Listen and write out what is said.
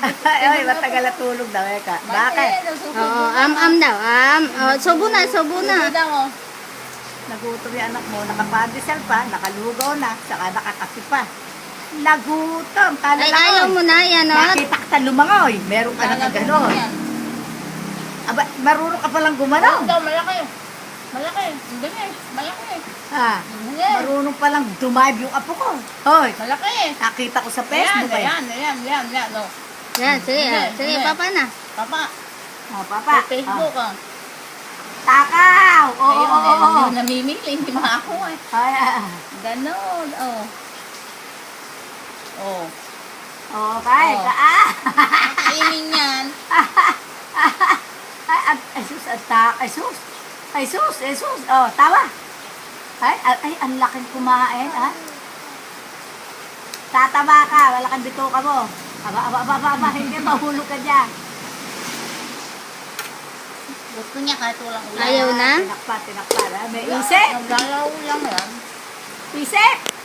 Ay, matagal na tulog daw, Eka. Bakit? Oo, am daw, am. Oh, subo na. Nagutom yung anak mo, nakapandesal pa, nakalugaw na, saka nakakapi pa. Nagutom, kala Ay, lang, ayaw oy. mo na, yan, o. Nakita ka lumangoy, meron ka na gano'n. Aba, marunong ka palang gumalaw. Malaki. Malaki. Ha, marunong palang dumive yung apo ko. Hoy, Malaki. nakita ko sa Facebook eh. Ayan. No. Yan, sige, papa na. Papa, Oh, papa. sa Facebook, Oh. Takaw! Oo, ayun, namimili, hindi makakuha eh. Ay, Ganon, oh. Oh. okay. Oh. Kainin yan. Ay, sus, ay, sus. Oh, tawa. Ay, ang laking kumain, ha? Tataba ka, wala kang bituka mo. Aba, hindi mahulog ka dyan. Gusto niya kahit walang ulam. Ayaw na? Tinakpa, ha? May isip. Naglalaw lang yan. Isip!